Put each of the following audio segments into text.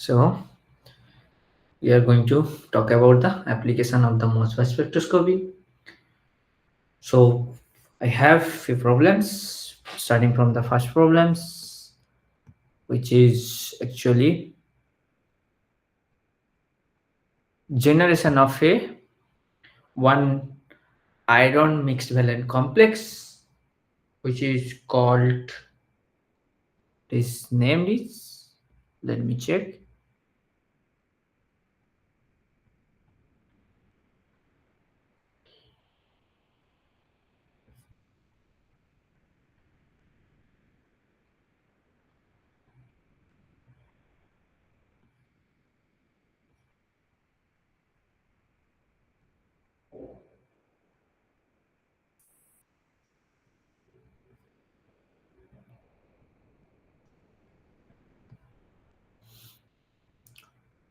So we are going to talk about the application of the Mossbauer spectroscopy. So I have few problems, starting from the first problems, which is actually generation of a one iron mixed valent complex, which is called, this name is, let me check.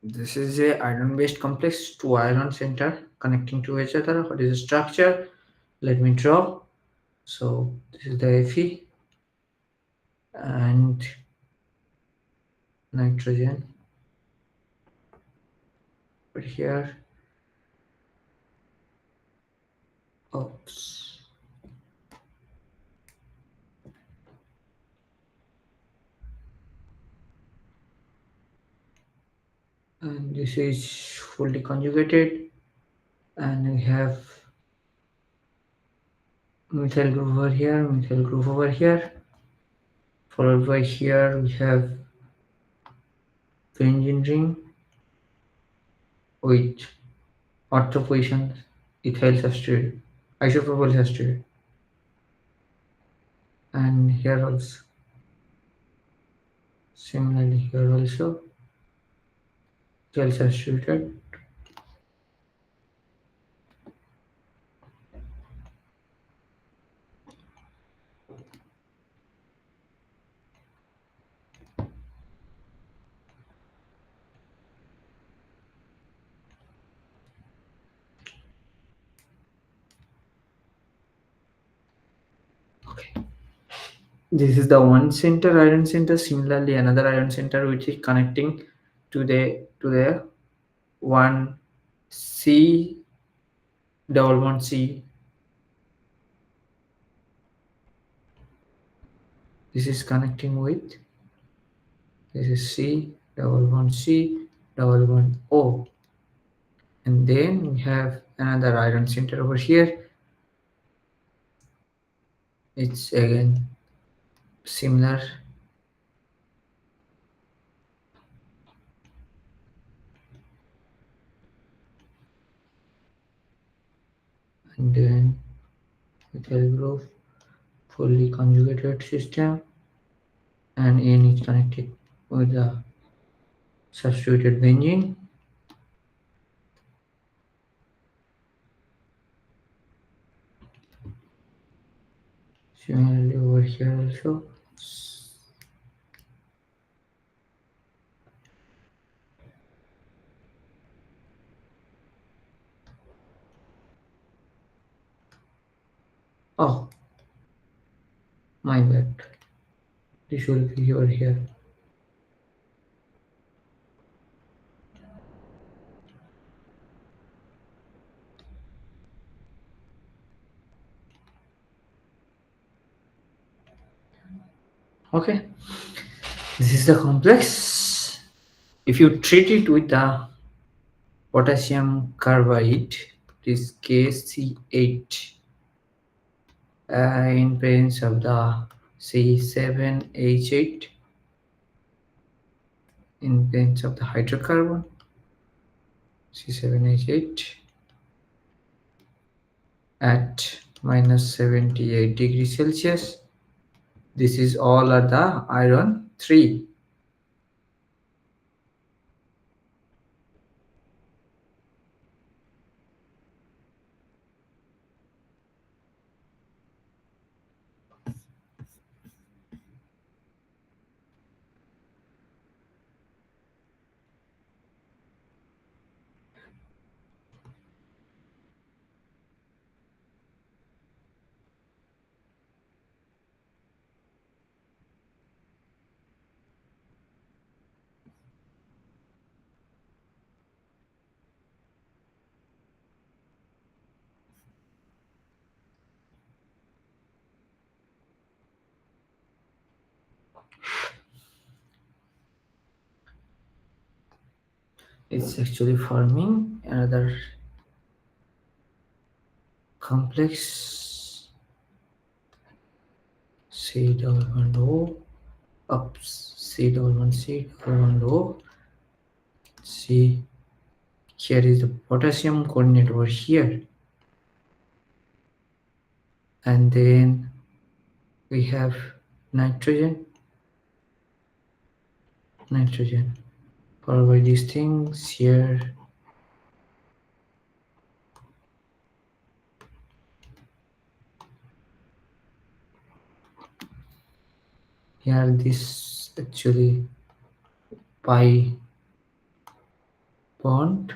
This is a iron-based complex, two iron center connecting to each other. What is the structure? Let me draw. So this is the Fe and nitrogen over here. Oops. And this is fully conjugated, and we have methyl group over here, methyl group over here, followed by here we have benzene ring with ortho position ethyl substrate, isopropyl substrate, and here also, similarly here also ethyl substrate. Okay. This is the one center iron center. Similarly, another iron center which is connecting to the one C double bond C. This is connecting with, this is C double bond C double bond O, and then we have another iron center over here. It's again similar. And then methyl group, fully conjugated system, and N is connected with the substituted benzene. Similarly over here also. Oh, my bad. This will be over here. Okay, this is the complex. If you treat it with the potassium carbide, this KC8, in presence of the C7H8, in presence of the hydrocarbon C7H8 at minus 78 degrees Celsius. This is all are the iron 3. It's actually forming another complex C double bond O, ups C double bond C double bond O. See, here is the potassium coordinate over here, and then we have nitrogen, nitrogen, followed by these things here. Here, this actually pi bond.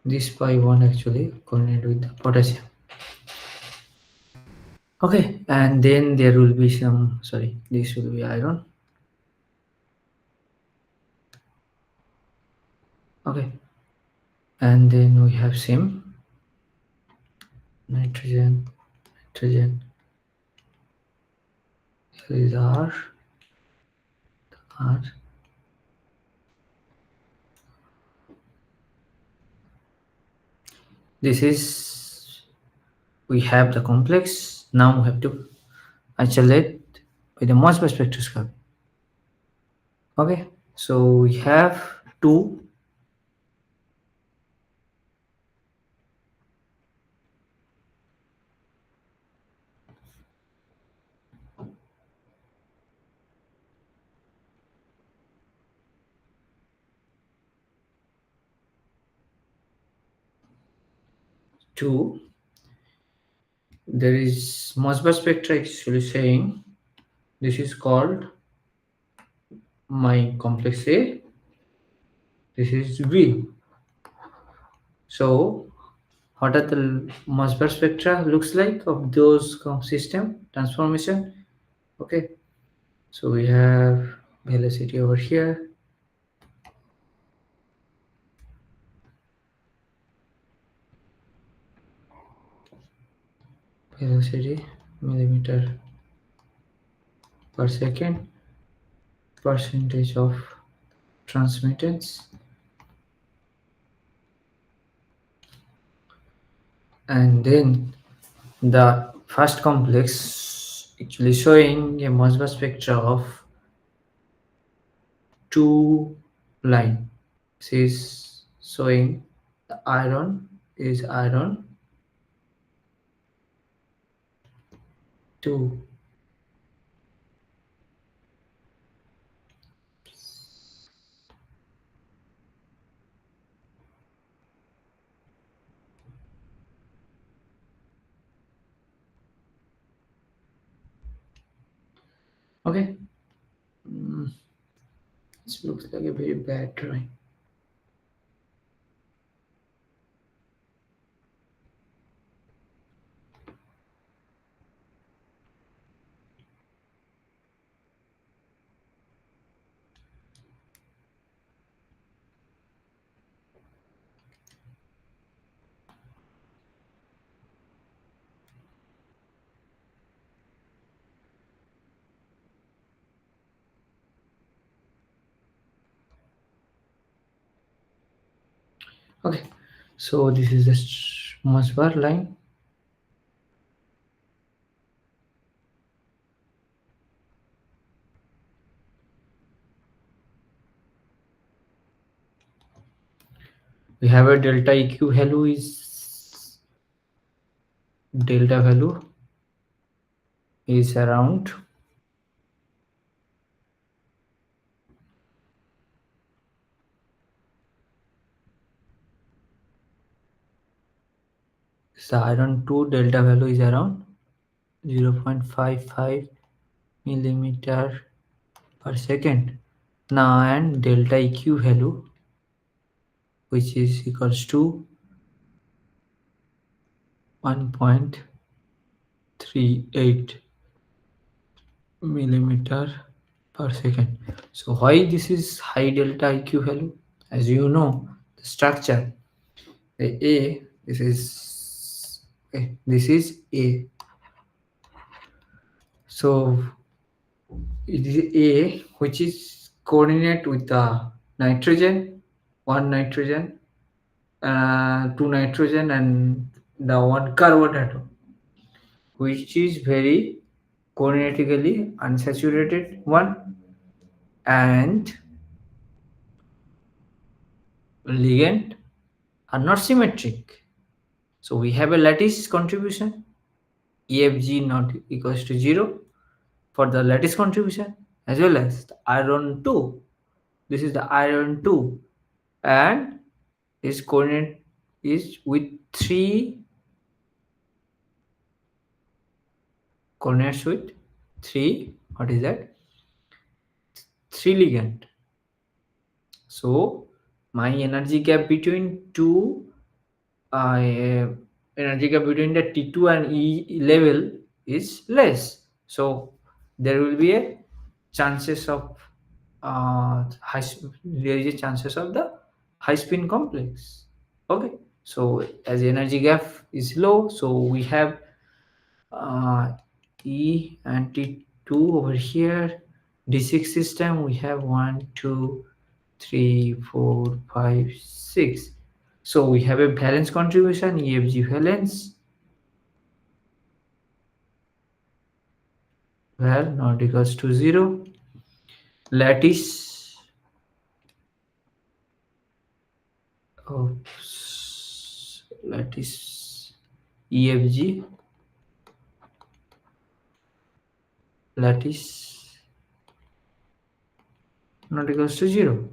This pi bond actually coordinate with the potassium. Okay, and then there will be some, sorry, this will be iron. Okay, and then we have same nitrogen, nitrogen. Here is R, R. This is, we have the complex. Now we have to isolate by the Mossbauer spectroscopy. Okay, so we have two. There is Mossbauer spectra actually saying this is called my complex A. This is V. So what are the Mossbauer spectra looks like of those system transformation? Okay, so we have velocity over here, velocity millimeter per second, percentage of transmittance, and then the first complex actually showing a Mossbauer spectra of two line. This is showing the iron is iron 2. Okay, this looks like a very bad drawing. Okay, so this is the Mossbauer line. We have a delta EQ value is around the iron 2 delta value is around 0.55 millimeter per second. Now and delta EQ value which is equals to 1.38 millimeter per second. So why this is high delta IQ value? As you know, the structure, the A, this is A. So it is A, which is coordinate with the nitrogen, one nitrogen, two nitrogen, and the one carbon atom, which is very coordinatically unsaturated one, and ligand are not symmetric. So we have a lattice contribution, EFG not equals to 0 for the lattice contribution, as well as the iron 2. This is the iron 2, and its coordinate is with 3 coordinates with 3, what is that, 3 ligand. So my energy gap between two energy gap between the T2 and E level is less. So there will be a chances of there is a chances of the high spin complex. Okay. So as energy gap is low, so we have uh, E and T2 over here. D6 system we have 1, 2, 3, 4, 5, 6. So we have a valence contribution, EFG valence, where not equals to 0. Lattice, lattice EFG, lattice not equals to 0.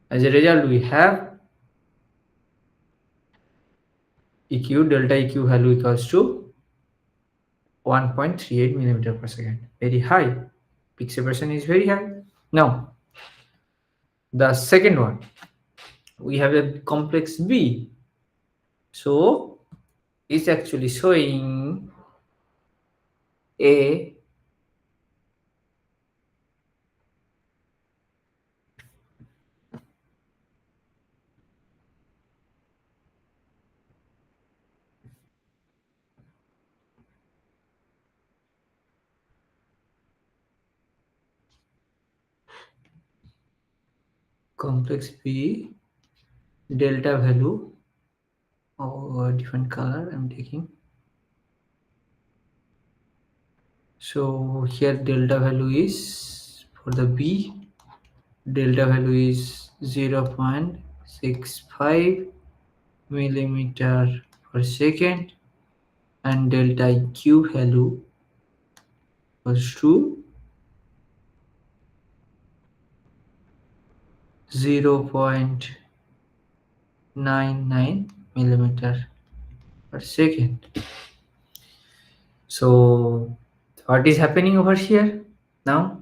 As a result, we have EQ, delta EQ value equals to 1.38 millimeter per second. Very high. Peak separation is very high. Now, the second one, we have a complex B. So, it's actually showing a complex B delta value or different color I'm taking. So here delta value is for the B, delta value is 0.65 millimeter per second, and delta Q value was to 0.99 millimeter per second. So what is happening over here now?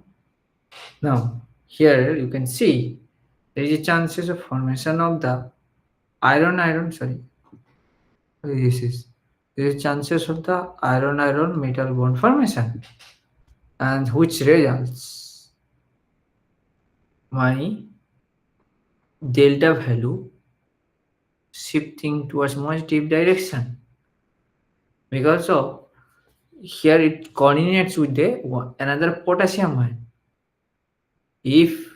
Now here you can see there is a chances of formation of the iron sorry, this is there is chances of the iron metal bond formation, and which results my delta value shifting towards positive direction, because of here it coordinates with the another potassium ion. If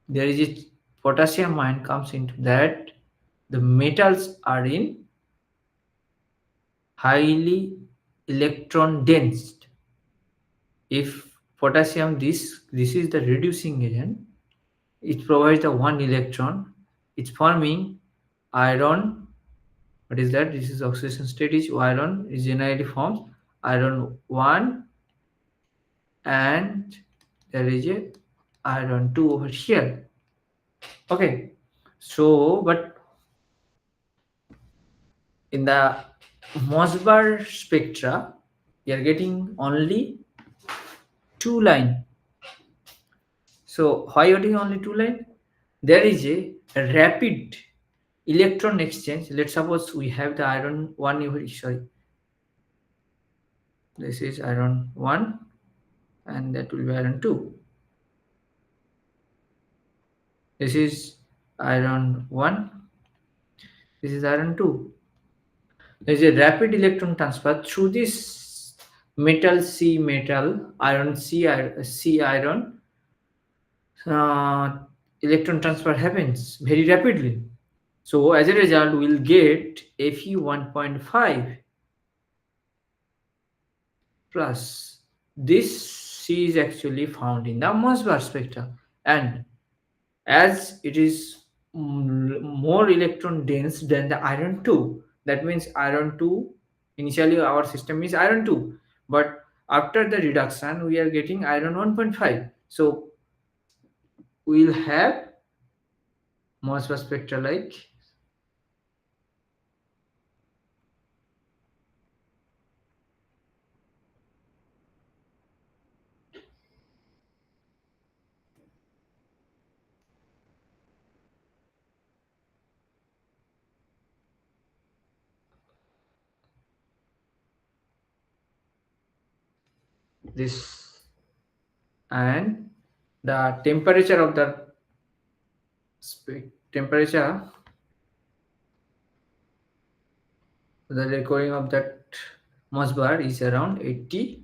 there is a potassium ion comes into that, the metals are in highly electron dense. If potassium, this is the reducing agent, it provides the one electron, it's forming iron. What is that? This is oxidation state is iron, is generally forms iron 1, and there is a iron 2 over here. Okay, so but in the Mossbauer spectra, we are getting only two line. So why are getting only two line? There is a rapid electron exchange. Let's suppose we have the iron 1 over, sorry, this is iron 1 and that will be iron 2. This is iron 1, this is iron 2. There is a rapid electron transfer through this metal C metal, iron C iron, uh, electron transfer happens very rapidly. So as a result, we'll get Fe 1.5 plus. This is actually found in the Mossbauer spectra, and as it is more electron dense than the iron 2, that means iron 2, initially our system is iron 2, but after the reduction we are getting iron 1.5. So we'll have Mossbauer spectra like this, and the temperature of the temperature, the recording of that Mossbauer is around 80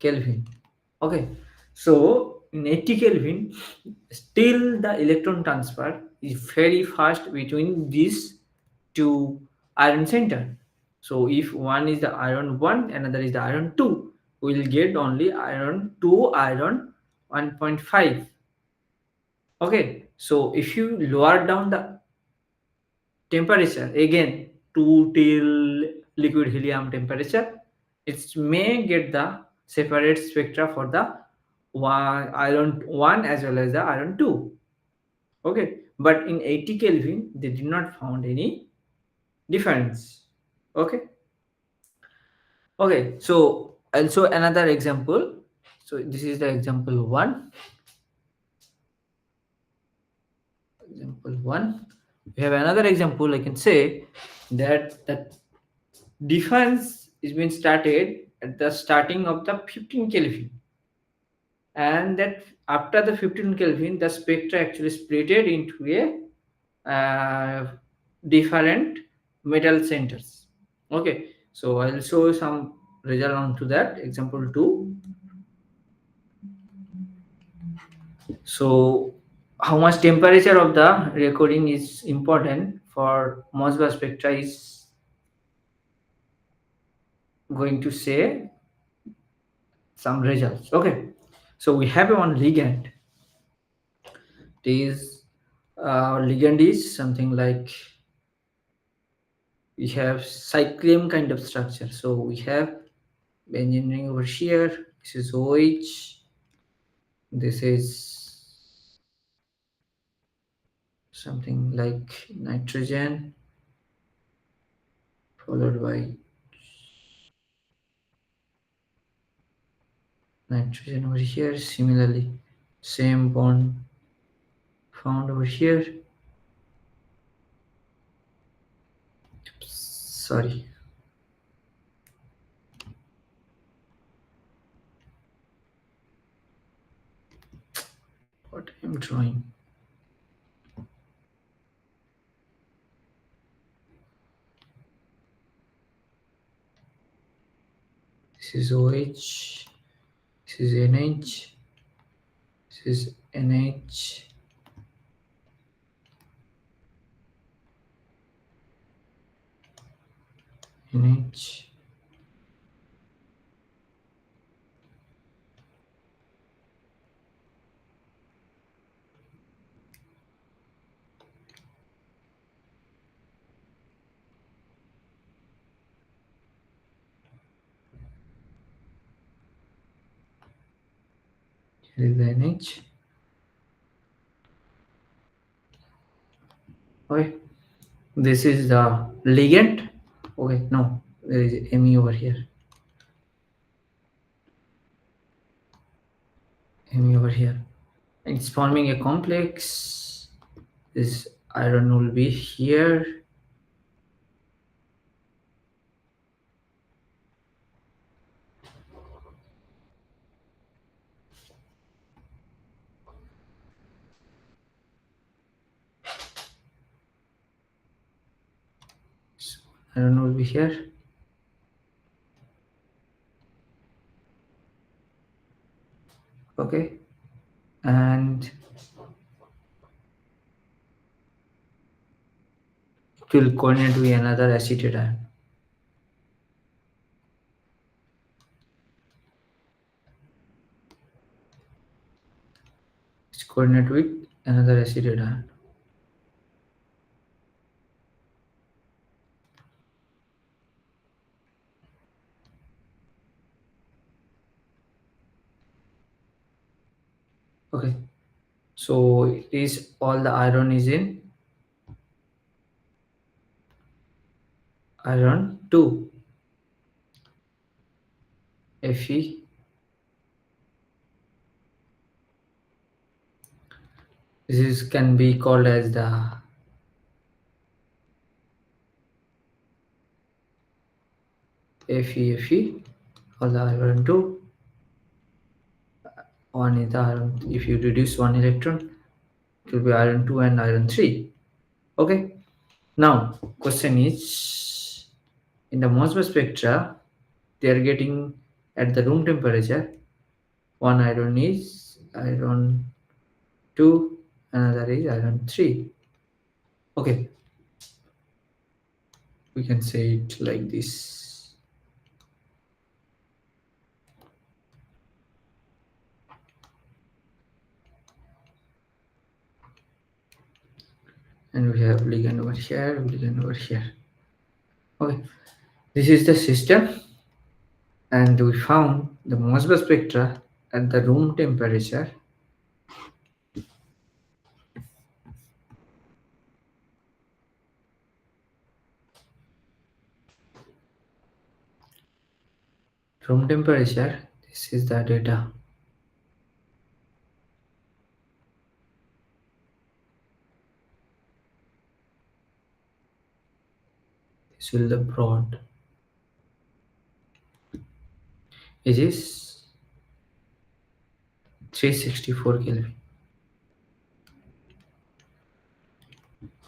Kelvin. Okay, so in 80 Kelvin, still the electron transfer is very fast between these two iron center. So if one is the iron 1, another is the iron 2, we will get only iron 2, iron 1.5. Okay, so if you lower down the temperature again to till liquid helium temperature, it may get the separate spectra for the iron 1 as well as the iron 2. Okay, but in 80 Kelvin they did not found any difference. Okay, okay, so also another example. So this is the example 1. Example 1, we have another example. I can say that the difference is being started at the starting of the 15 Kelvin, and that after the 15 Kelvin the spectra actually splitted into a different metal centers. Okay, so I'll show some result onto that example 2. So how much temperature of the recording is important for Mossbauer spectra is going to say some results. Okay, so we have one ligand. This ligand is something like, we have cyclium kind of structure. So we have benzene ring over here. This is OH. This is something like nitrogen, followed by nitrogen over here. Similarly, same bond found over here. Sorry. What I'm drawing. This is OH. This is NH. This is NH. NH. Here is the NH. Okay. This is the ligand. Okay, no, there is Me over here. Me over here. It's forming a complex. This iron will be here. So iron will be here. Okay, and it will coordinate with another acetate ion. It's coordinate with another acetate ion. Okay, so it is all the iron is in iron 2 Fe. This is can be called as the Fe, all the iron 2. One is the iron. If you reduce one electron, it will be iron 2 and iron 3. Okay, now question is, in the Mossbauer spectra, they are getting at the room temperature. One iron is iron 2, another is iron 3. Okay, we can say it like this. And we have ligand over here, ligand over here. Okay, this is the system, and we found the Mossbauer spectra at the room temperature. Room temperature, this is the data. This will the broad. It is 364 Kelvin.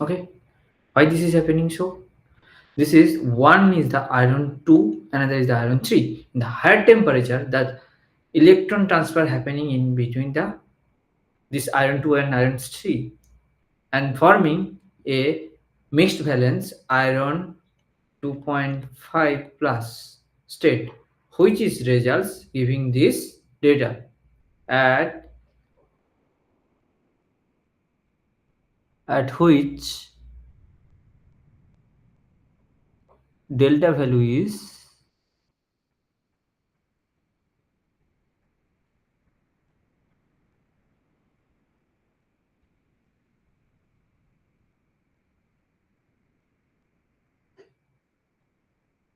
Okay, why this is happening so? This is one is the iron 2, another is the iron 3. In the higher temperature, that electron transfer happening in between the this iron 2 and iron 3 and forming a mixed valence iron 2.5 plus state, which is results giving this data at which delta value is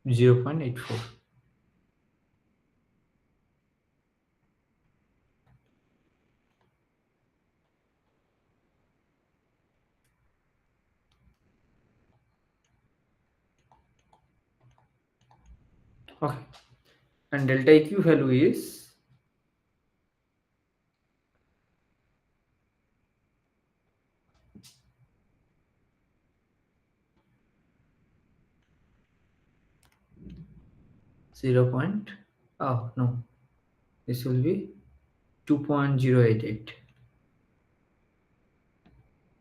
0.84. Okay, and delta eq value is 0. Oh no, this will be 2.088.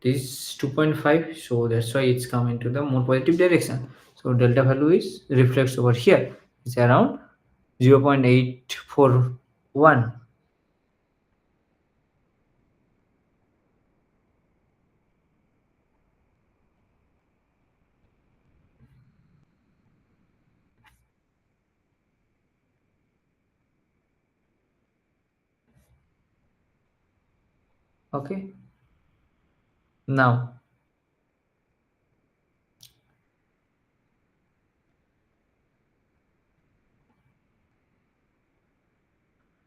This is 2.5, so that's why it's come into the more positive direction. So delta value is reflects over here. It's around 0.841. Okay. Now,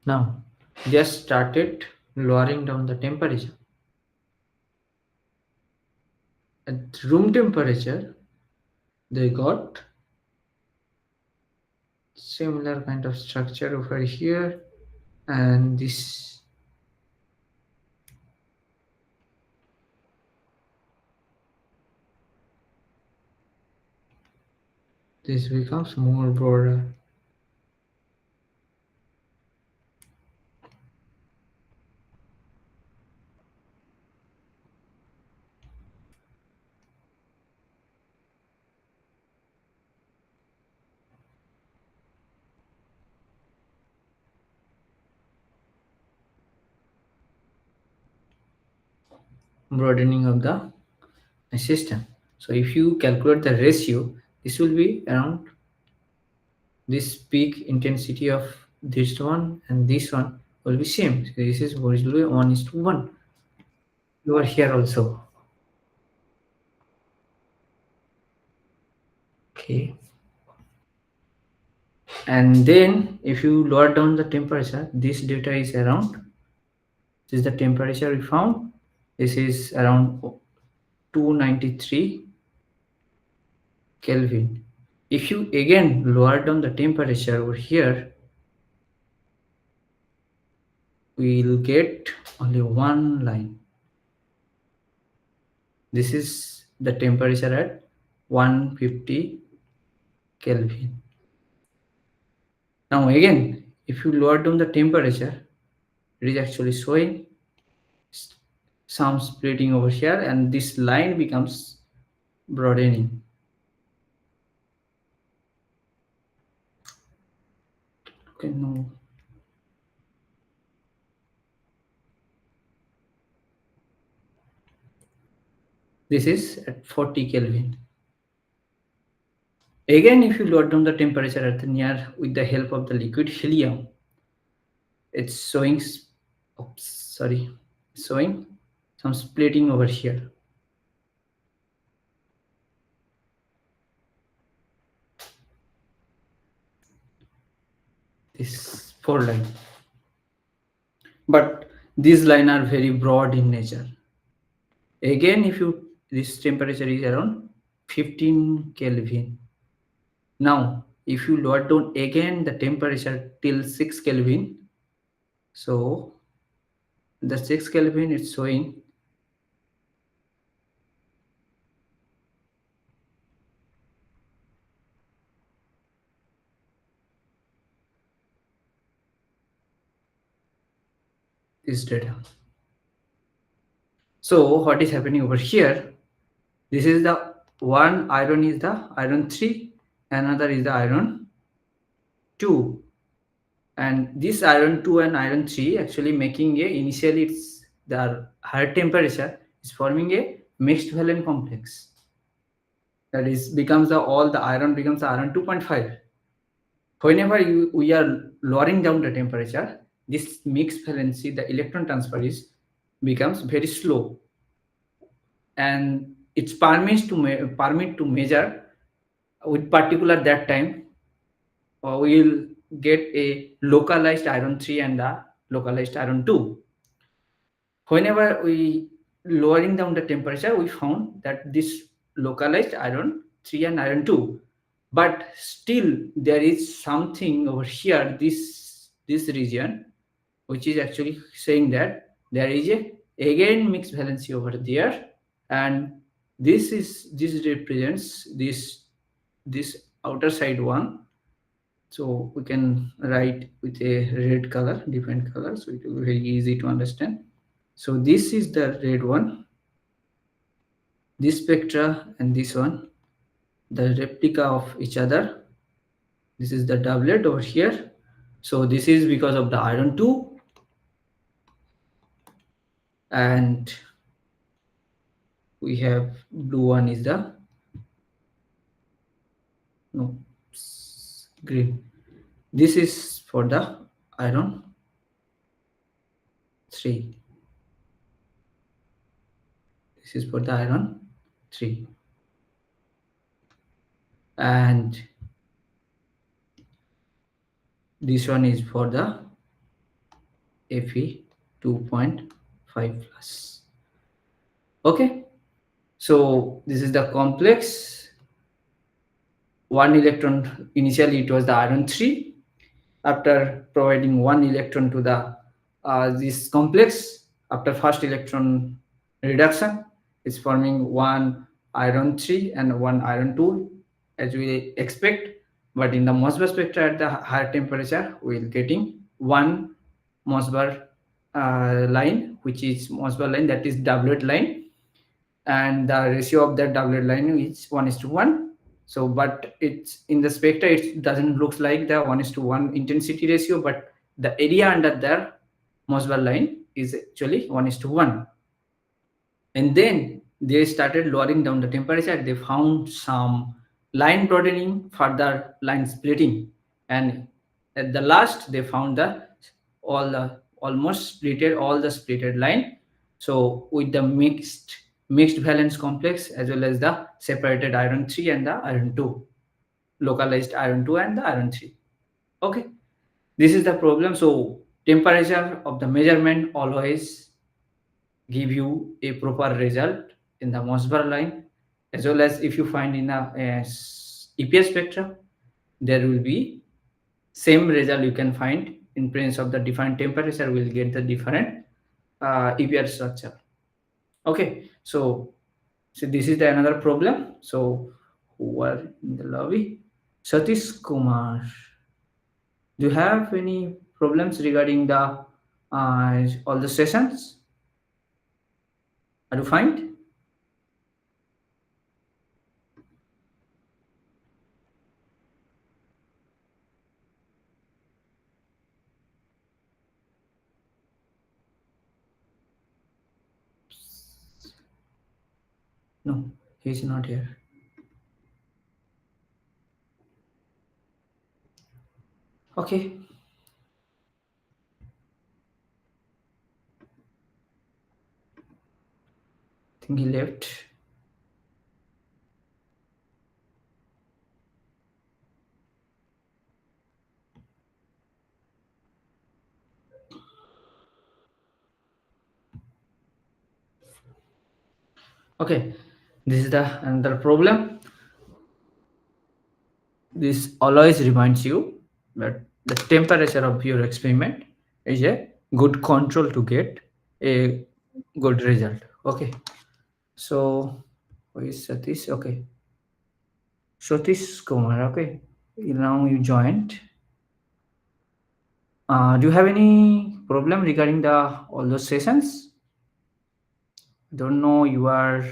now, just started lowering down the temperature. At room temperature, they got similar kind of structure over here, and this becomes more broader. broadening of the system. So if you calculate the ratio, this will be around this peak intensity of this one and this one will be same. So this is originally 1:1. You are here also. Okay. And then if you lower down the temperature, this data is around, this is the temperature we found. This is around 293 Kelvin. If you again lower down the temperature over here, we will get only one line. This is the temperature at 150 Kelvin. Now again, if you lower down the temperature, it is actually showing some splitting over here, and this line becomes broadening. Okay, no. This is at 40 Kelvin. Again, if you lower down the temperature at the near with the help of the liquid helium, it's showing, showing some splitting over here. This 4 line. But these lines are very broad in nature. Again, if you, this temperature is around 15 Kelvin. Now, if you lower down again the temperature till 6 Kelvin, so the 6 Kelvin is showing this data. So what is happening over here? This is the one iron is the iron 3, another is the iron 2. And this iron 2 and iron 3 actually making a, initially it's the higher temperature is forming a mixed valent complex. That is becomes the all the iron becomes the iron 2.5. Whenever we are lowering down the temperature, this mixed valency, the electron transfer is becomes very slow, and it's permits to permit to measure with particular that time. We will get a localized iron 3 and a localized iron 2. Whenever we lowering down the temperature, we found that this localized iron 3 and iron 2, but still there is something over here, this region, which is actually saying that there is a again mixed valency over there, and this represents this outer side one. So we can write with a red color, different color, so it will be very easy to understand. So this is the red one, this spectra and this one, the replica of each other. This is the doublet over here. So this is because of the iron 2, and we have blue one is the no green. This is for the iron 3. This is for the iron 3. And this one is for the Fe 2.5 plus. Okay, so this is the complex. One electron, initially it was the iron 3. After providing one electron to the this complex, after first electron reduction, it's forming one iron 3 and one iron 2 as we expect. But in the Mossbauer spectra at the higher temperature, we're getting one Mossbauer line, which is Mossbauer line, that is doublet line, and the ratio of that doublet line is 1:1. So, but it's in the spectra, it doesn't look like the 1:1 intensity ratio, but the area under the Mossbauer line is actually 1:1. and then they started lowering down the temperature. They found some line broadening, further line splitting, and at the last they found the all the almost splitted all the splitted line. So with the mixed valence complex as well as the separated iron 3 and the iron 2, localized iron 2 and the iron 3. Okay, this is the problem. So temperature of the measurement always give you a proper result in the Mossbauer line, as well as if you find in a EPS spectrum, there will be same result you can find in presence of the different temperature. Will get the different EPR structure. Okay, so this is the another problem. So who are in the lobby? Satish Kumar, do you have any problems regarding the all the sessions? Are you fine? No, he's not here. Okay, I think he left. Okay, this is the another problem. This always reminds you that the temperature of your experiment is a good control to get a good result. Okay, so who is Satish? Okay, Satish Kumar. Okay, now you joined. Do you have any problem regarding the all those sessions? Don't know you are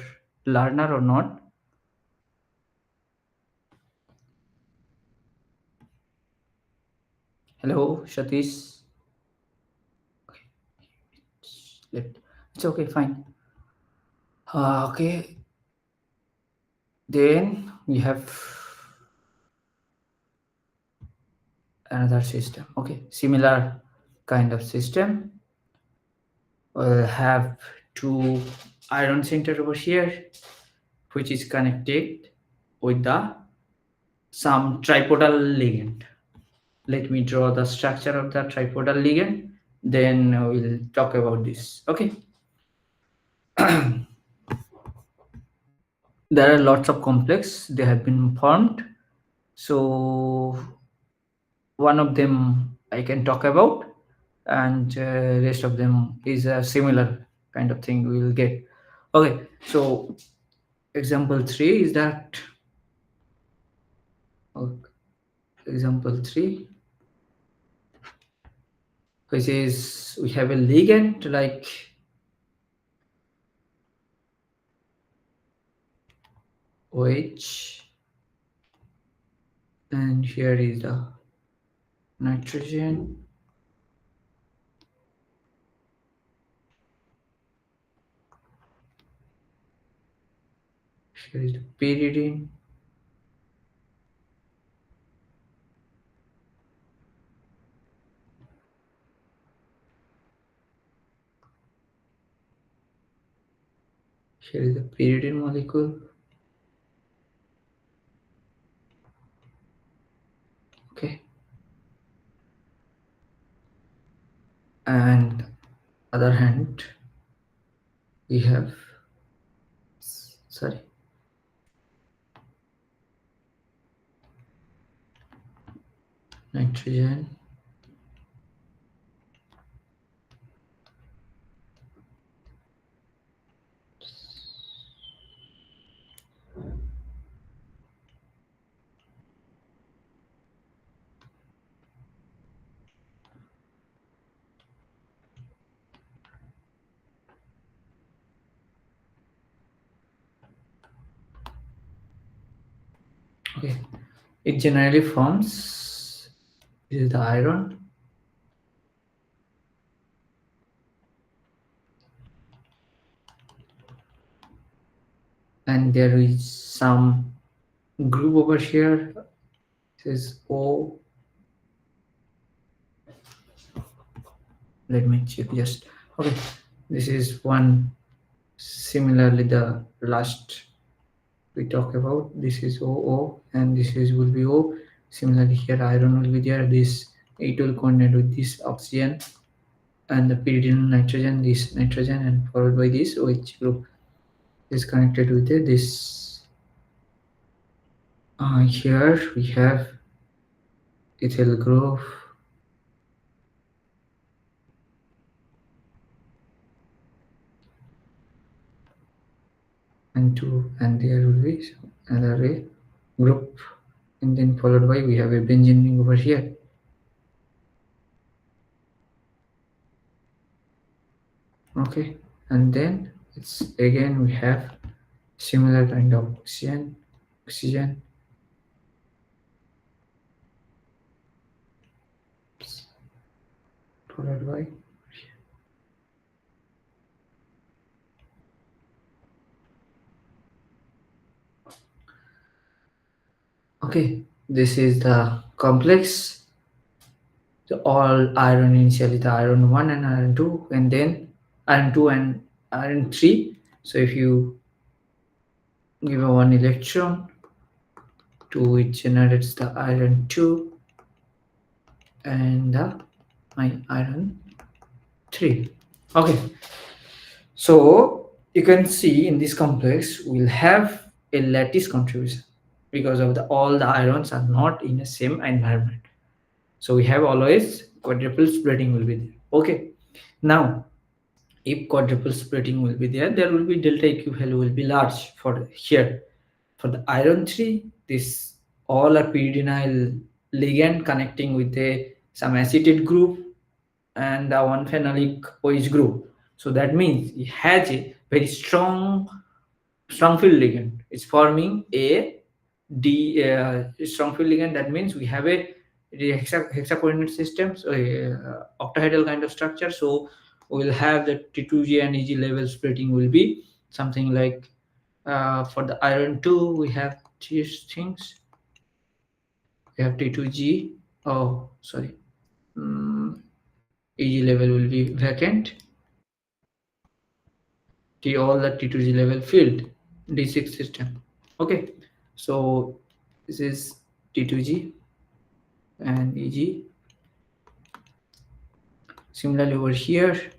learner or not. Hello, Satish. It's okay, fine. Okay, then we have another system. Okay, similar kind of system. We'll have two iron center over here, which is connected with the some tripodal ligand. Let me draw the structure of the tripodal ligand. Then we'll talk about this. Okay, there are lots of complex. They have been formed. So one of them I can talk about, and rest of them is a similar kind of thing we will get. Okay, so example 3 is that, okay, example 3, which is we have a ligand like OH, and here is the nitrogen. Here is the pyridine. Here is the pyridine molecule. Okay, and other hand we have, sorry, nitrogen. Okay, it generally forms, this is the iron, and there is some group over here. This is O. Let me check just. Okay, this is one. Similarly, the last we talk about, this is OO and this is will be O. Similarly, here iron will be there. This it will coordinate with this oxygen and the pyridine nitrogen, this nitrogen, and followed by this OH group is connected with this. Here we have ethyl group and two, and there will be another group, and then followed by we have a benzene ring over here. Okay, and then it's again we have similar kind of oxygen followed by. Okay, this is the complex. So all iron initially the iron 1 and iron 2, and then iron 2 and iron 3. So if you give a one electron to it generates the iron 2 and the my iron 3. Okay, so you can see in this complex we'll have a lattice contribution because of the all the ions are not in the same environment. So we have always quadruple splitting will be there. Okay, now if quadruple splitting will be there, there will be delta EQ value will be large for here. For the iron 3, this all are pyridinyl ligand connecting with a some acetate group and the one phenolic OH group. So that means it has a very strong field ligand. It's forming a strong field ligand. That means we have a hexa coordinate system, so octahedral kind of structure. So we'll have the T2G and EG level splitting will be something like for the iron 2 we have these things. We have T2G. Oh, sorry. EG level will be vacant. T all the T2G level filled. D6 system. Okay, so this is T2G and EG. Similarly over here,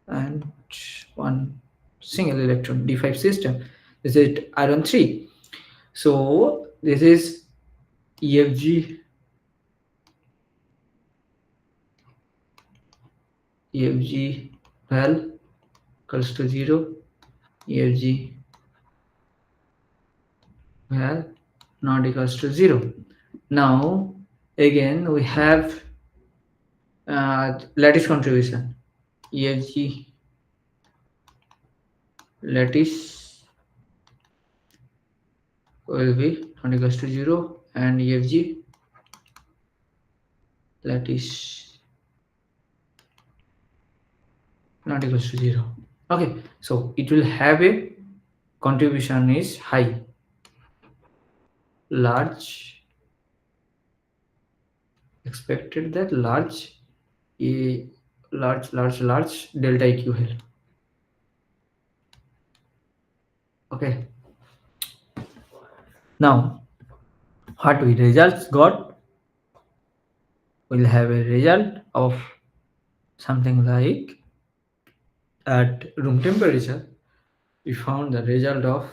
and one single electron D5 system. This is iron 3. So this is EFG, EFG val equals to 0, EFG val not equals to 0. Now again we have lattice contribution. EFG lattice will be not equals to 0 and EFG lattice not equals to 0. Okay, so it will have a contribution is high, large, expected that a large delta equivalent. Okay, now what we results got, we'll have a result of something like at room temperature we found the result of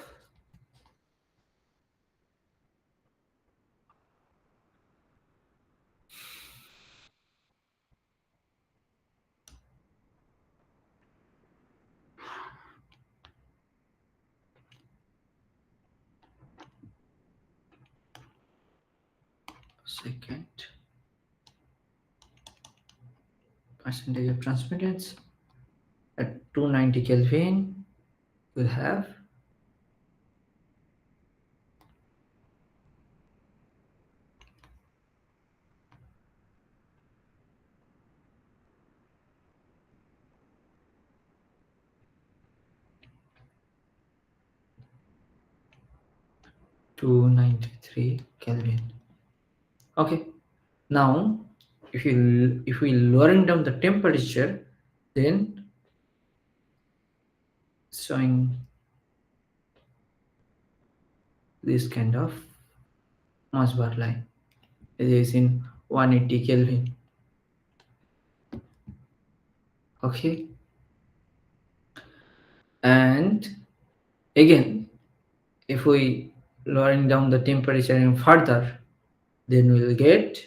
second percentage of transmittance at 290 Kelvin. We'll have 293 Kelvin. Okay. Now, if we lowering down the temperature, then showing this kind of Mossbauer line. It is in 180 Kelvin. Okay. And again, if we lowering down the temperature even further, then we'll get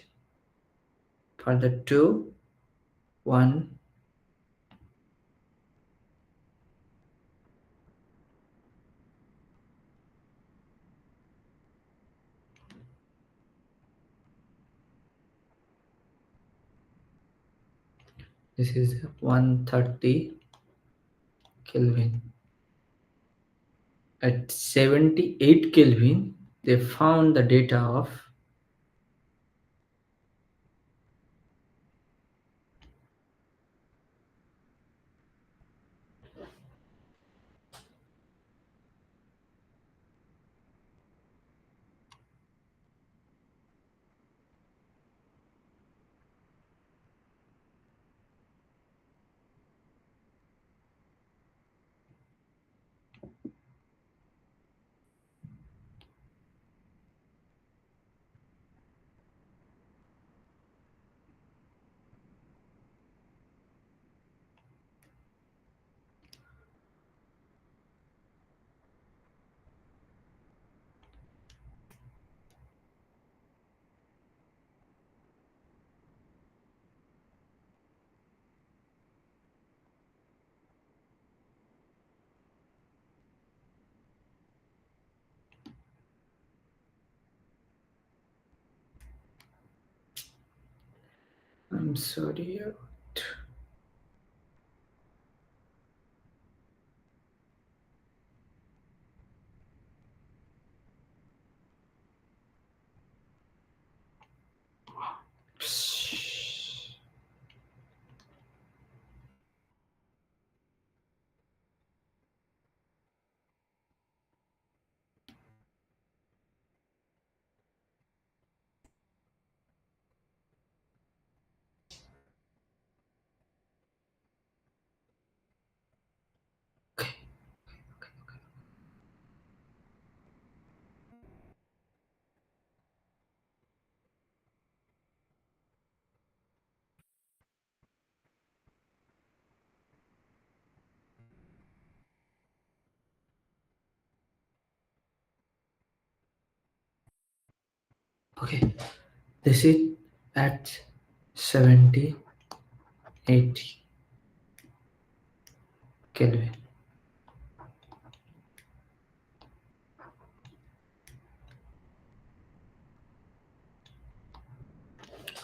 further to 1. This is 130 Kelvin. At 78 Kelvin, they found the data of I'm sorry. Okay, this is at 78 Kelvin.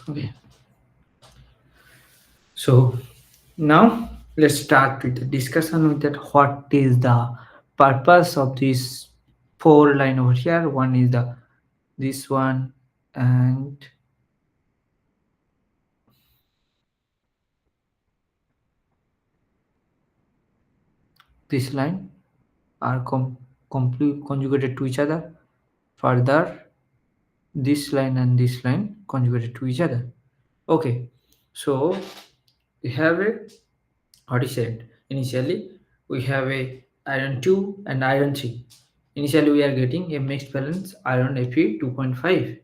Okay, so now let's start with the discussion with that. What is the purpose of this four line over here? One is the this one and this line are conjugated to each other. Further, this line and this line conjugated to each other. Okay, so we have a what is said initially we have a iron 2 and iron 3. Initially we are getting a mixed valence iron Fe 2.5.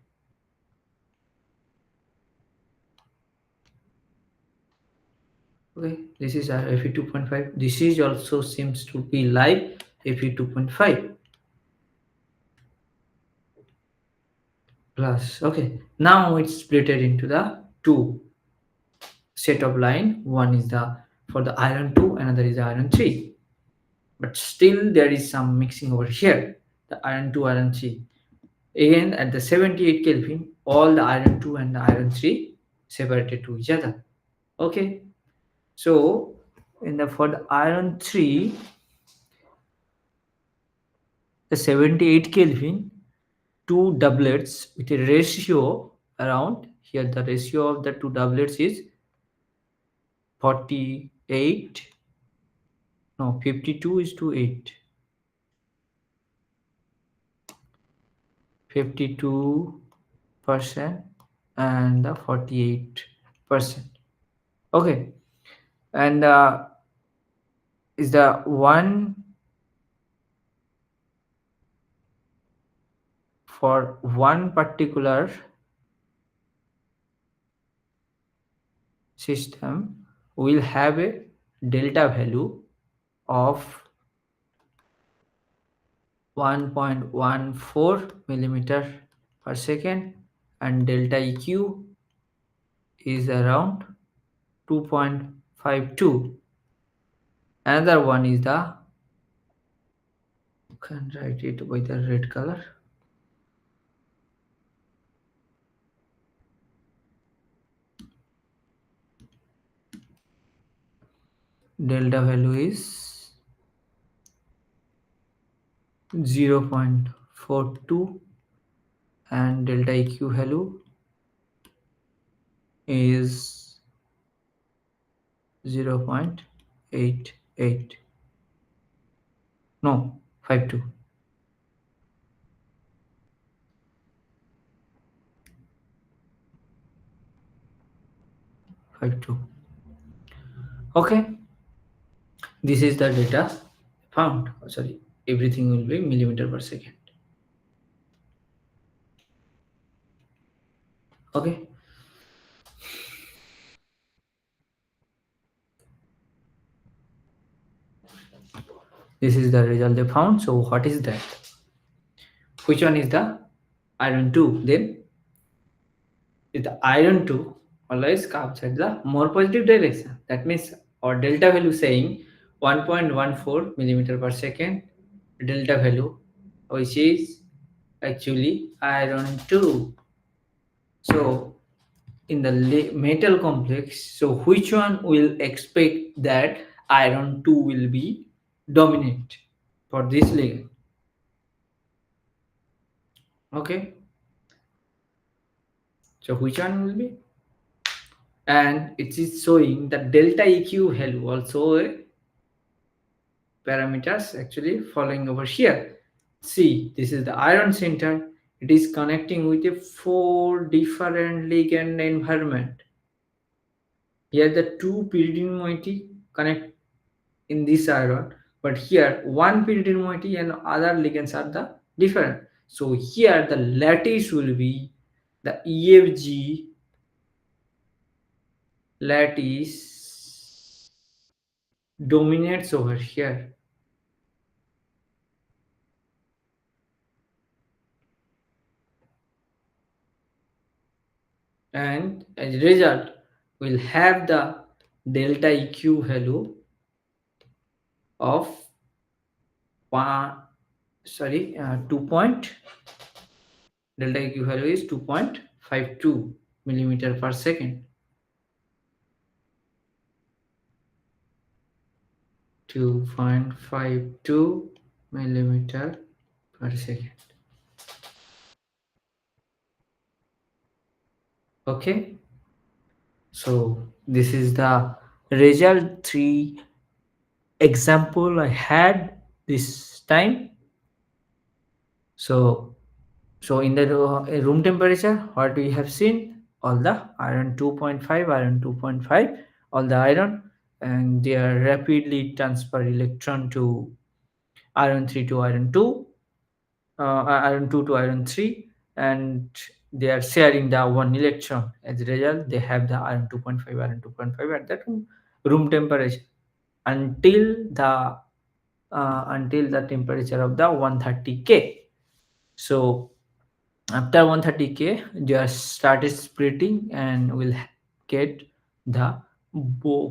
Okay, this is our Fe 2.5. This is also seems to be like Fe 2.5 plus. Okay, now it's split into the two set of line. One is the for the iron 2, another is the iron 3, but still there is some mixing over here, the iron 2 iron 3. Again at the 78 Kelvin, all the iron 2 and the iron 3 separated to each other. Okay, so in the for the iron 3, the 78 Kelvin, two doublets with a ratio around here. The ratio of the two doublets is 48, no 52 is to 8. 52% and the 48%. Okay, and is the one for one particular system will have a delta value of 1.14 millimeter per second, and delta EQ is around 2.52. Another one is the, you can write it with the red color. Delta value is 0.42 and delta EQ value is 0.88. No, 52. 52. Okay, this is the data found. Sorry, everything will be millimeter per second. Okay, this is the result they found. So what is that? Which one is the iron 2? Then if the iron 2 always comes at the more positive direction. That means our delta value saying 1.14 millimeter per second delta value, which is actually iron 2. So in the metal complex, so which one will expect that iron 2 will be dominant for this ligand? Okay, so which one will be? And it is showing that delta EQ value also a parameters actually following over here. See, this is the iron center. It is connecting with a 4 different ligand environment. Here the two pyridine moiety connect in this iron, but here one pyridine moiety and other ligands are the different. So here the lattice will be the EFG lattice dominates over here, and as a result we'll have the delta EQ value of 2 point, delta EQ value is 2.52 millimeter per second. 2.52 millimeter per second. Okay, so this is the result 3 example I had this time. So in the room temperature, what we have seen, all the iron 2.5, iron 2.5, all the iron, and they are rapidly transfer electron to iron 3 to iron 2, iron 2 to iron 3, and they are sharing the one electron. As a result, they have the iron 2.5, iron 2.5 at that room temperature until the temperature of the 130K. So after 130K, they are started splitting and will get the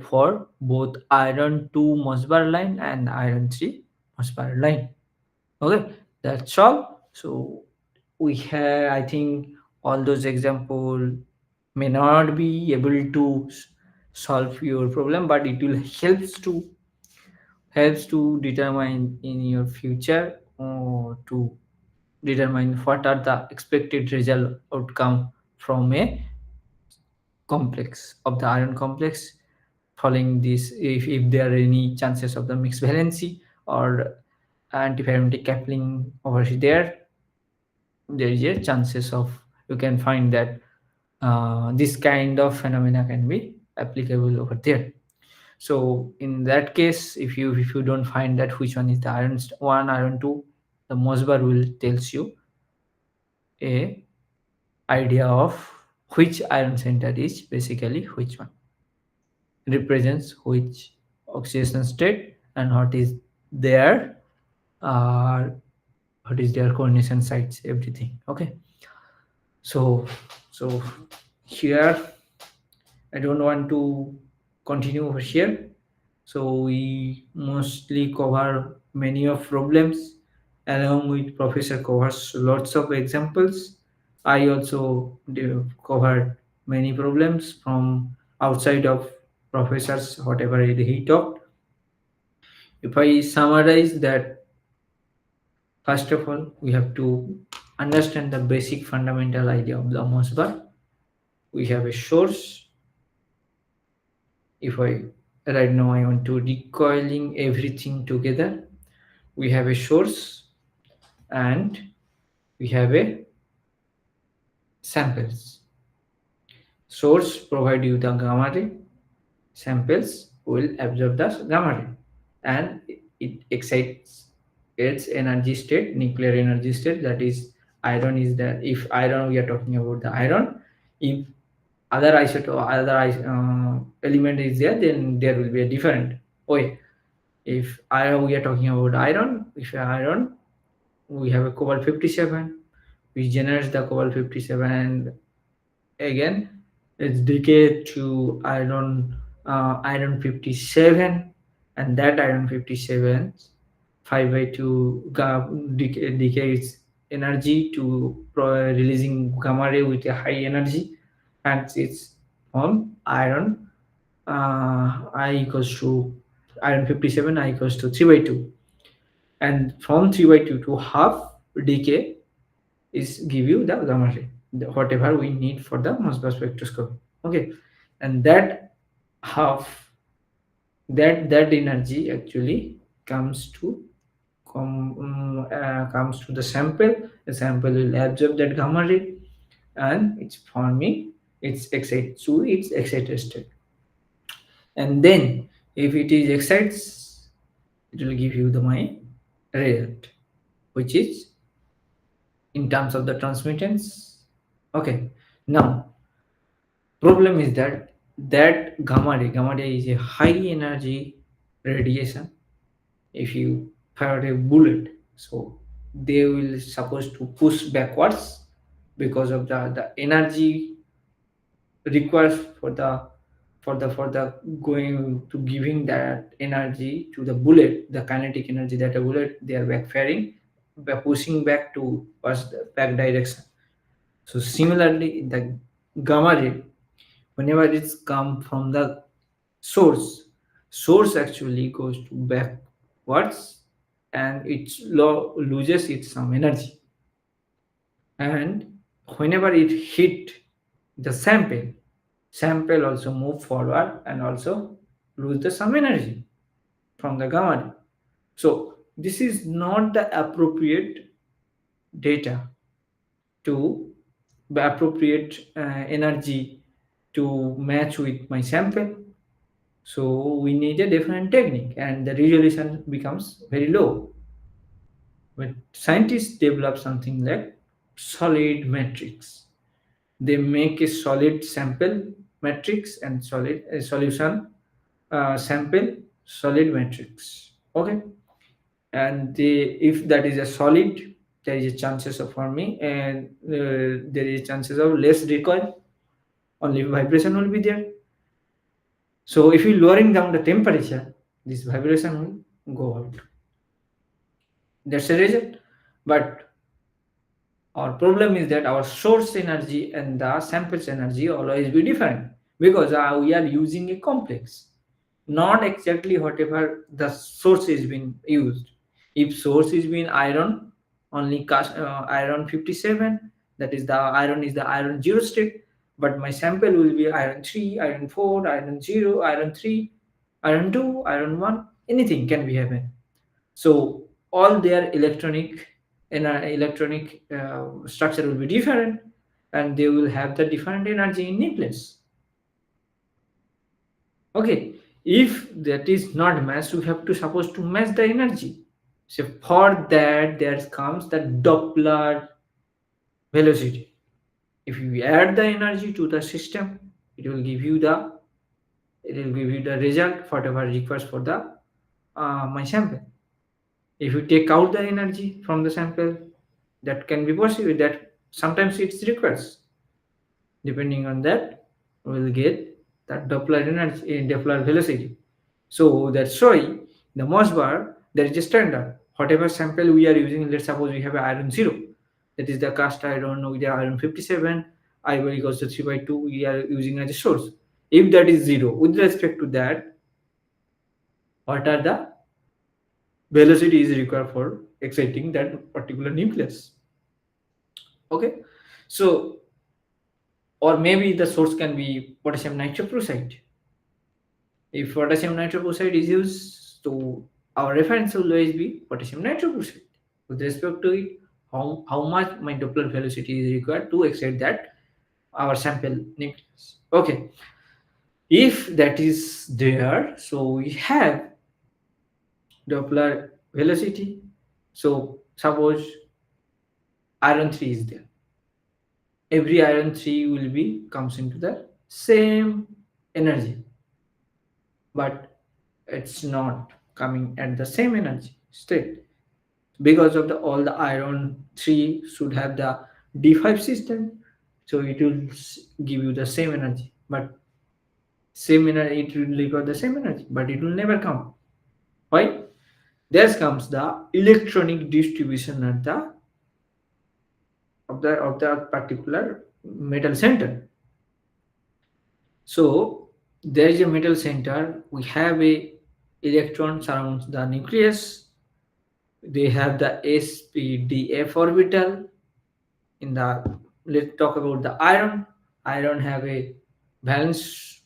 for both iron 2 Mossbauer line and iron 3 Mossbauer line. Okay, that's all. So we have, I think, all those example may not be able to solve your problem, but it will helps to determine in your future, or to determine what are the expected result outcome from a complex of the iron complex. Following this, if there are any chances of the mixed valency or antiparometric coupling over there, there is a chances of you can find that this kind of phenomena can be applicable over there. So in that case, if you don't find that which one is the one, iron two, the Mossbauer will tells you a idea of which iron center is basically which one represents which oxidation state and what is their uh, what is their coordination sites, everything. Okay, so so here I don't want to continue over here. So we mostly cover many of problems along with professor covers lots of examples. I also covered many problems from outside of professors, whatever he talked. If I summarize that, first of all, we have to understand the basic fundamental idea of the Mossbauer. We have a source. If I right now I want to recoiling everything together, we have a source and we have a samples. Source provide you the gamma ray, samples will absorb the gamma ray, and it excites its energy state, nuclear energy state. That is, iron is there. If iron, we are talking about the iron. If other isotope, element is there, then there will be a different way. If iron, we are talking about iron. If iron, we have a cobalt 57, which generates the cobalt 57, and again it's decay to iron 57, and that iron 57 5 by 2 decays energy to releasing gamma ray with a high energy, and it's on iron I equals to iron 57 I equals to 3 by 2, and from 3 by 2 to half decay is give you the gamma ray, whatever we need for the Mossbauer spectroscopy. Okay, and that half, that energy actually comes to comes to the sample. The sample will absorb that gamma ray, and it's forming its excited state. And then if it is excites, it will give you the my result, which is in terms of the transmittance. Okay, now problem is that gamma ray is a high energy radiation. If you fire a bullet, so they will supposed to push backwards because of the energy requires for the going to giving that energy to the bullet, the kinetic energy that a bullet they are backfiring by pushing back to us the back direction. So similarly, the gamma ray, whenever it's come from the source, source actually goes to backwards, and it loses its some energy. And whenever it hit the sample, sample also move forward and also lose the some energy from the gamma ray. So this is not the appropriate data to the appropriate energy to match with my sample. So we need a different technique, and the resolution becomes very low. When scientists develop something like solid matrix, they make a solid sample matrix and solid solution sample solid matrix. Okay, and if that is a solid, there is a chances of forming, and there is chances of less recoil, only vibration will be there. So if you lowering down the temperature, this vibration will go out. That's the result. But our problem is that our source energy and the samples energy always be different, because we are using a complex, not exactly whatever the source is being used. If source is being iron, only iron 57, that is the iron is the iron 0 state, but my sample will be iron 3, iron 4, iron 0, iron 3, iron 2, iron 1, anything can be happen. So all their electronic electronic structure will be different, and they will have the different energy in nucleus. Okay, if that is not matched, we have to suppose to match the energy. So for that, there comes the Doppler velocity. If you add the energy to the system, it will give you the result whatever requires for the my sample. If you take out the energy from the sample, that can be possible. That sometimes it's requires. Depending on that, we will get that Doppler energy, Doppler velocity. So that's why the Mossbauer there is a standard. Whatever sample we are using, let's suppose we have iron 0, that is the cast iron with the iron 57, I will equals to 3 by 2, we are using as a source. If that is 0, with respect to that, what are the velocity is required for exciting that particular nucleus? Okay, so or maybe the source can be potassium nitroprusside. If potassium nitroprusside is used, so our reference will always be potassium nitroprusside. With respect to it, how much my Doppler velocity is required to excite that our sample nucleus. Okay, if that is there, so we have Doppler velocity. So suppose iron 3 is there. Every iron 3 will be comes into the same energy, but it's not coming at the same energy state because of the all the iron 3 should have the D5 system, so it will give you the same energy, but same energy, it will record the same energy, but it will never come. Why? There comes the electronic distribution at the of the particular metal center. So there is a metal center, we have a electron surrounds the nucleus, they have the spdf orbital. In the, let's talk about the iron have a valence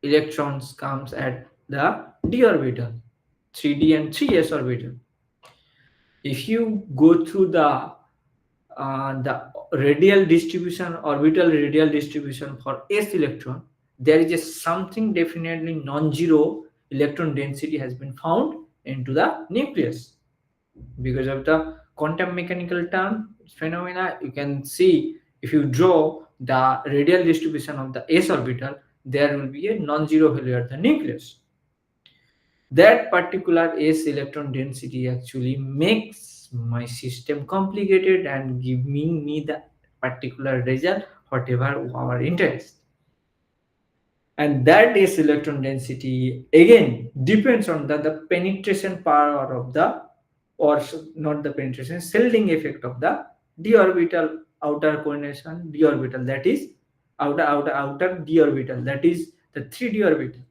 electrons comes at the d orbital, 3d and 3s orbital. If you go through the radial distribution, orbital radial distribution for s electron, there is a something definitely non-zero electron density has been found into the nucleus because of the quantum mechanical term phenomena. You can see if you draw the radial distribution of the s orbital, there will be a non-zero value at the nucleus. That particular s electron density actually makes my system complicated and giving me the particular result whatever our interest. And that is electron density again depends on the penetration power of the, or not the penetration, shielding effect of the d orbital, outer coordination d orbital, that is outer d orbital, that is the 3d orbital.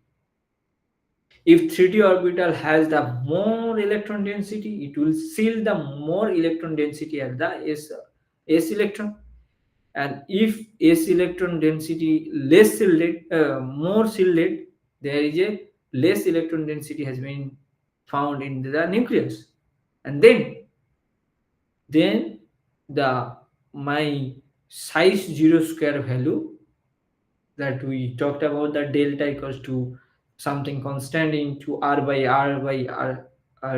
If 3d orbital has the more electron density, it will shield the more electron density at the s electron. And if s electron density less shielded, more shielded, there is a less electron density has been found in the nucleus, and then the my size 0 square value that we talked about, the delta equals to something constant into r by r,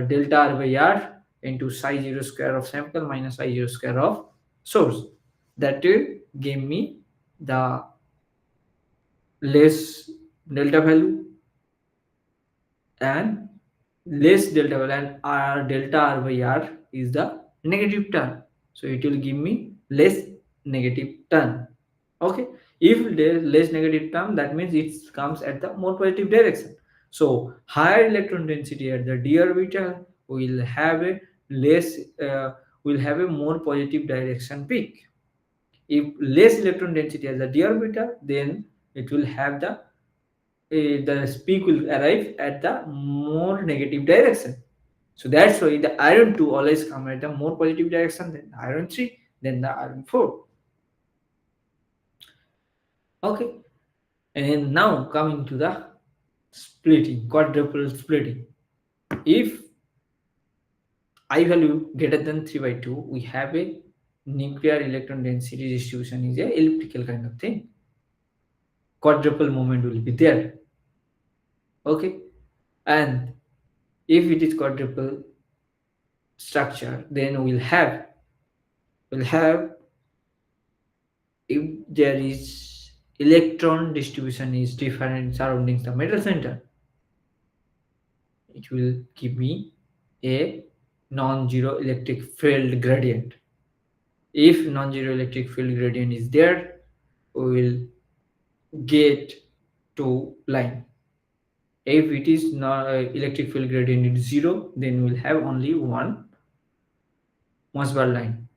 delta r by r into psi 0 square of sample minus I 0 square of source, that will give me the less delta value and less delta value, and r delta r by r is the negative term, so it will give me less negative term. Okay, if there is less negative term, that means it comes at the more positive direction. So higher electron density at the d orbital will have a less will have a more positive direction peak. If less electron density as the d orbital, then it will have the peak will arrive at the more negative direction. So that's why the iron 2 always come at the more positive direction than the iron 3, then the iron 4. Okay, and now coming to the splitting, quadruple splitting. If I value greater than 3 by 2, we have a nuclear electron density distribution is a elliptical kind of thing. Quadruple moment will be there. Okay, and if it is quadruple structure, then we'll have if there is electron distribution is different surrounding the metal center, it will give me a non-zero electric field gradient. If non-zero electric field gradient is there, we will get to line. If it is not electric field gradient is zero, then we'll have only one Mossbauer line.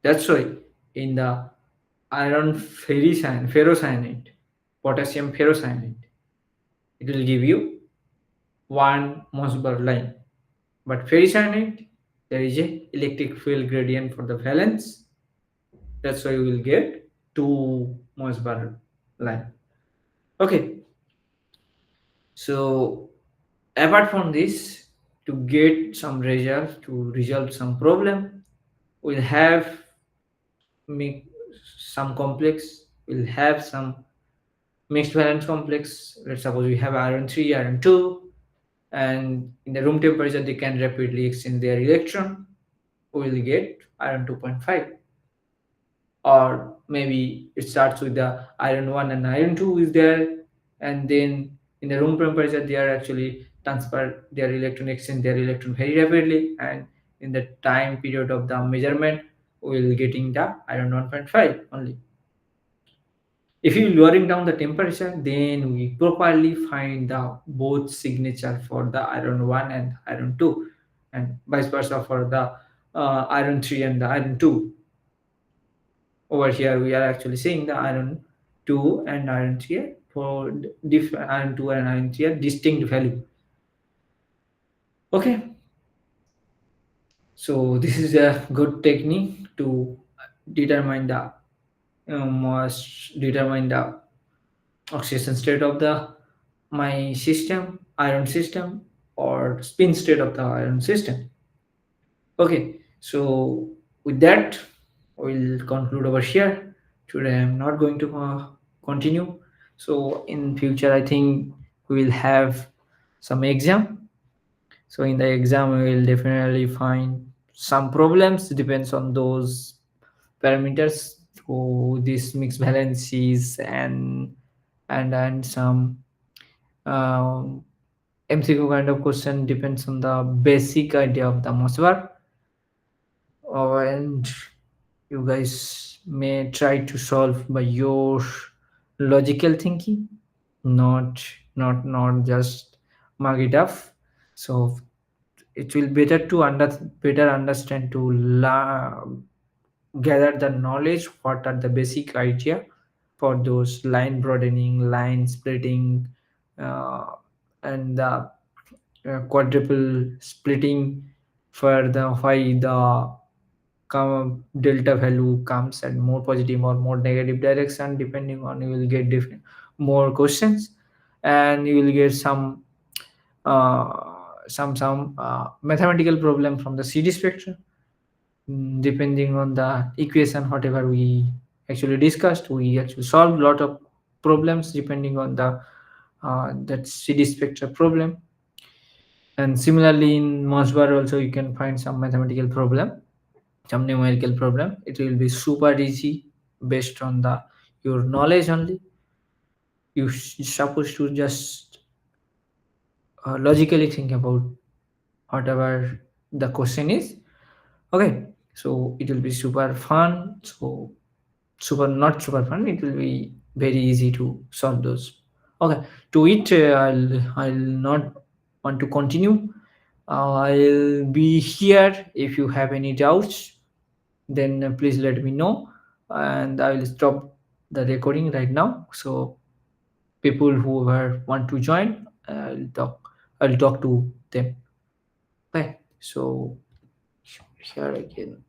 That's why in the iron ferrocyanide, potassium ferrocyanide, it will give you one Mossbauer line. But ferricyanide, there is a electric field gradient for the valence. That's why we will get two Mossbauer line. Okay, so apart from this, to get some result, to resolve some problem, we'll have make some complex, we'll have some mixed valence complex. Let's suppose we have iron 3, iron 2, and in the room temperature they can rapidly exchange their electron. We will get iron 2.5. Or maybe it starts with the iron 1 and iron 2 is there, and then in the room temperature they are actually transfer their electron, exchange their electron very rapidly, and in the time period of the measurement we will getting the iron 1.5 only. If you lowering down the temperature, then we properly find the both signature for the iron 1 and iron 2, and vice versa for the iron 3 and the iron 2. Over here we are actually seeing the iron 2 and iron 3 for different iron 2 and iron 3 distinct value. Okay, so this is a good technique to determine the determine the oxidation state of the my system, iron system, or spin state of the iron system. Okay, so with that, we'll conclude over here. Today, I'm not going to continue. So in future, I think we will have some exam. So in the exam, we will definitely find some problems. Depends on those parameters. So this mixed valencies and some um, MCQ kind of question depends on the basic idea of the Mossbauer. And you guys may try to solve by your logical thinking, not just mug it up. So it will better to better understand to gather the knowledge what are the basic idea for those line broadening, line splitting, uh, and the quadruple splitting, for the why the delta value comes at more positive or more negative direction, depending on, you will get different more questions, and you will get uh, some mathematical problem from the CD spectrum. Depending on the equation whatever we actually discussed, we actually solved a lot of problems depending on the that CD spectra problem. And similarly in Mossbauer also you can find some mathematical problem, some numerical problem. It will be super easy based on the your knowledge only. You supposed to just logically think about whatever the question is. Okay, so it will be super fun. So super not super fun, it will be very easy to solve those. Okay, to it I'll not want to continue. I'll be here. If you have any doubts, then please let me know, and I will stop the recording right now. So people who want to join, I'll talk to them. Okay, so here again.